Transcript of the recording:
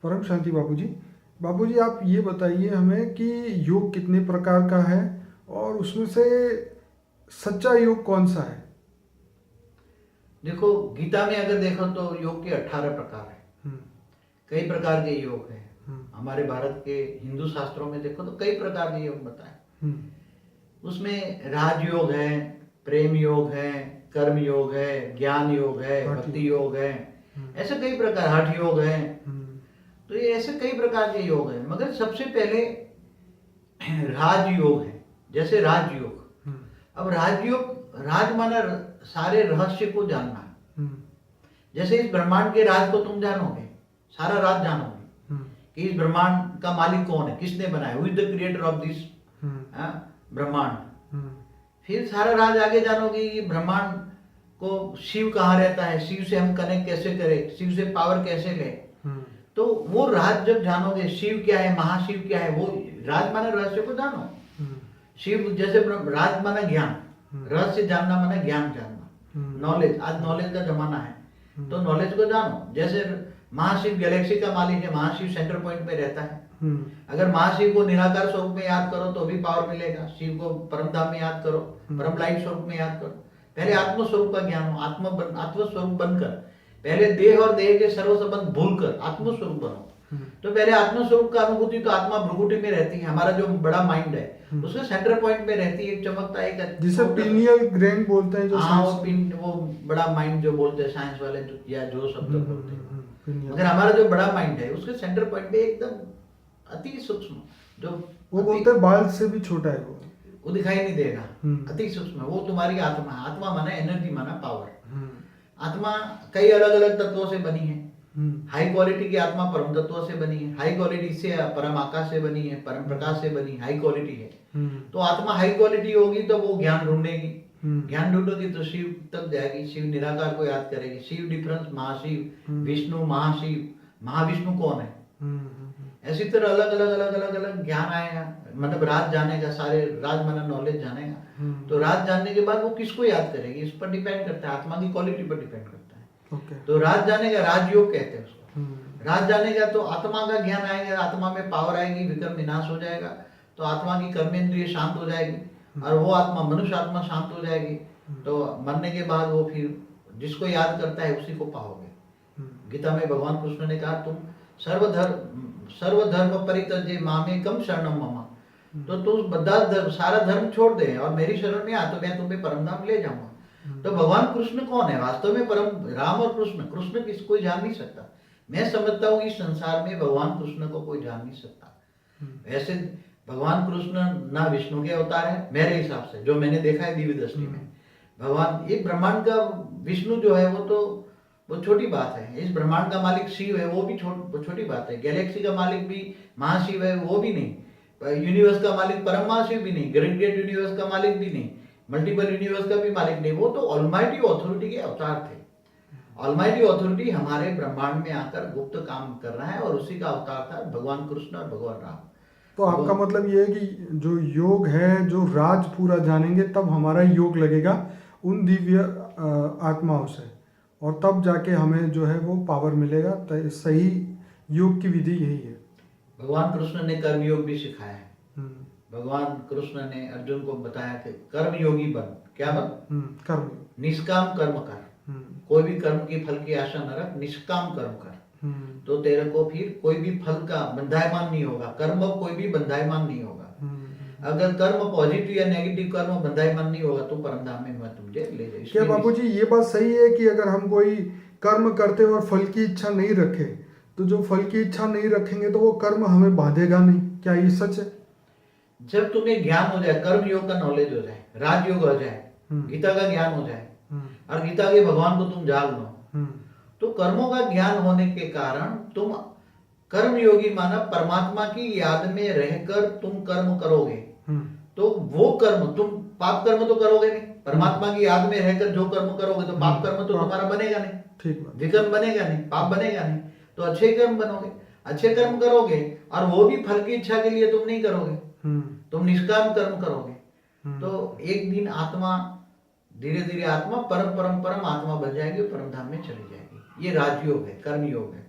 परम शांति बाबूजी। बाबूजी आप ये बताइए हमें कि योग कितने प्रकार का है और उसमें से सच्चा योग कौन सा है? देखो, गीता में अगर देखो तो योग के 18 प्रकार है। हम्म, कई प्रकार के योग हैं। हम्म, हमारे भारत के हिंदू शास्त्रों में देखो तो कई प्रकार के योग बताए। हम्म, उसमें राजयोग है, प्रेम योग है, कर्म योग है, ज्ञान योग है, हठ भक्ति योग। योग है। हम्म, ऐसे कई प्रकार, हठ योग है। हम्म, तो ये ऐसे कई प्रकार के योग हैं, मगर सबसे पहले राजयोग है। जैसे राजयोग, हम्म, अब राजयोग, राज माना सारे रहस्य को जानना। हम्म, जैसे इस ब्रह्मांड के राज को तुम जानोगे, सारा राज जानोगे हम्म, कि इस ब्रह्मांड का मालिक कौन है, किसने बनाया, who is the creator of this hmm, ब्रह्मांड। हम्म, फिर सारा राज आगे जानोगे कि ब्रह्मांड को शिव कहाँ रहता है, शिव से हम कनेक्ट कैसे करें, शिव से पावर कैसे लें। हम्म, तो वो राज जब जानोगे, शिव क्या है, महाशिव क्या है, वो राज माना रहस्य को जानो। हम्म, शिव जैसे राज माना ज्ञान, रहस्य जानना माना ज्ञान जानना, हम्म, नॉलेज। आज नॉलेज का जमाना है, हम्म, तो नॉलेज को जानो। जैसे महाशिव गैलेक्सी का मालिक है, महाशिव सेंटर पॉइंट में रहता है। हम्म, अगर महाशिव को निराकार स्वरूप में याद करो तो भी पावर मिलेगा। शिव को परम धाम में याद करो, परम लाइट स्वरूप में याद करो। पहले आत्म स्वरूप का ज्ञान हो, आत्म स्वरूप बनकर, पहले देह और देह के सर्व संबंध भूलकर आत्म स्वरूप बनो। तो पहले आत्म स्वरूप का अनुभूति तो आत्मा भ्रुकुटी में रहती है। हमारा जो बड़ा माइंड है उसके सेंटर पॉइंट में रहती है, एक चमकता एक जिसे पीनियल ग्रैंड बोलते हैं, जो हाँ, साइंस। वो बड़ा माइंड जो बोलते हैं साइंस वाले, या जो शब्द बोलते हैं। पिनियल। मगर हमारा जो बड़ा माइंड है उसके सेंटर पॉइंट पे एकदम अति सूक्ष्म, जो वो बोलते हैं बाल से भी छोटा है वो दिखाई नहीं देगा, हम्म। अति सूक्ष्म, वो तुम्हारी आत्मा है। आत्मा माना एनर्जी, माना पावर। हम्म, आत्मा कई अलग अलग तत्वों से बनी है। हम्म, हाई क्वालिटी की आत्मा परम तत्वों से बनी है, हाई क्वालिटी से परम आकाश से बनी है, परम प्रकाश से बनी, हाई क्वालिटी है। हम्म, तो आत्मा हाई क्वालिटी होगी तो वो ज्ञान ढूंढेगी, हम्म, ज्ञान ढूंढोगी तो शिव तक जाएगी, शिव निराकार को याद करेगी। शिव डिफरेंस, महाशिव, विष्णु, महाशिव, महाविष्णु कौन है। ऐसी तरह अलग अलग अलग अलग अलग ज्ञान आएगा, मतलब राज जानेगा, सारे राज माना नॉलेज जानेगा। तो राज जानने के बाद वो किसको याद करेगी, इस पर डिपेंड करता है, आत्मा की क्वालिटी पर डिपेंड करता है। तो राज जानेगा, राजयोग कहते हैं उसको। राज जानेगा तो आत्मा का ज्ञान आएगा, आत्मा में पावर आएगी, विक्रम विनाश हो जाएगा, तो आत्मा की कर्मेंद्रिय शांत हो जाएगी और वो आत्मा, मनुष्य आत्मा शांत हो जाएगी। तो मरने के बाद वो फिर जिसको याद करता है उसी को पाओगे। गीता में भगवान कृष्ण ने कहा, तुम सर्वधर्म परित्यज्य मामेकम शरणम मम। तो तुम सारा धर्म छोड़ दे और मेरी शरण में आ, तो मैं तुम्हें परम धाम ले जाऊंगा। तो भगवान कृष्ण कौन है वास्तव में? परम राम और कृष्ण, कृष्ण किसी कोई जान नहीं सकता। मैं समझता हूँ इस संसार में भगवान कृष्ण को कोई जान नहीं सकता। ऐसे भगवान कृष्ण ना विष्णु के अवतार है मेरे हिसाब से, जो मैंने देखा है दिव्य दृष्टि में। भगवान, ये ब्रह्मांड का विष्णु जो है वो तो वो छोटी बात है। इस ब्रह्मांड का मालिक शिव है, वो भी छोटी बात है। गैलेक्सी का मालिक भी महाशिव है, वो भी नहीं। यूनिवर्स का मालिक परम महाशिव भी नहीं, ग्रेट यूनिवर्स का मालिक भी नहीं, मल्टीपल यूनिवर्स का भी मालिक नहीं। वो तो ऑलमाइटी ऑथोरिटी के अवतार थे। ऑलमाइटी ऑथोरिटी हमारे ब्रह्मांड में आकर गुप्त काम कर रहा है और उसी का अवतार था भगवान कृष्ण और भगवान राम। तो आपका मतलब ये है कि जो योग है, जो राज पूरा जानेंगे तब हमारा योग लगेगा उन दिव्य आत्माओं से, और तब जाके हमें जो है वो पावर मिलेगा। तो सही योग की विधि यही है। भगवान कृष्ण ने कर्म योग भी सिखाया है। भगवान कृष्ण ने अर्जुन को बताया कि कर्म योगी बन। क्या बन? कर्म, निष्काम कर्म कर। कोई भी कर्म की फल की आशा न रख, निष्काम कर्म कर। तो तेरे को फिर कोई भी फल का बंधायमान नहीं होगा। कर्म कोई भी बंधायमान नहीं होगा। अगर कर्म पॉजिटिव या नेगेटिव कर्म बंधायमान नहीं होगा तो परम धाम में मैं तुझे ले जाऊँ। क्या बाबूजी ये बात सही है कि अगर हम कोई कर्म करते और फल की इच्छा नहीं रखे, तो जो फल की इच्छा नहीं रखेंगे तो वो कर्म हमें बांधेगा नहीं? क्या ये सच है? जब तुम्हें ज्ञान हो जाए, कर्म योग का नॉलेज हो जाए, राजयोग हो जाए, गीता का ज्ञान हो जाए और गीता के भगवान को तुम जान लो, तो कर्मों का ज्ञान होने के कारण तुम कर्म योगी माना परमात्मा की याद में रहकर तुम कर्म करोगे। तो वो कर्म, तुम पाप कर्म तो करोगे नहीं। परमात्मा की याद में रहकर जो कर्म करोगे तो पाप कर्म तो तुम्हारा बनेगा नहीं, ठीक, विकर्म बनेगा नहीं, पाप बनेगा नहीं। तो अच्छे कर्म बनोगे, अच्छे कर्म करोगे और वो भी फल की इच्छा के लिए तुम नहीं करोगे, तुम निष्काम कर्म करोगे। तो एक दिन आत्मा धीरे धीरे आत्मा परम परम परम आत्मा बन जाएगी, परम धाम में चली जाएगी। ये राजयोग है, कर्म योग है।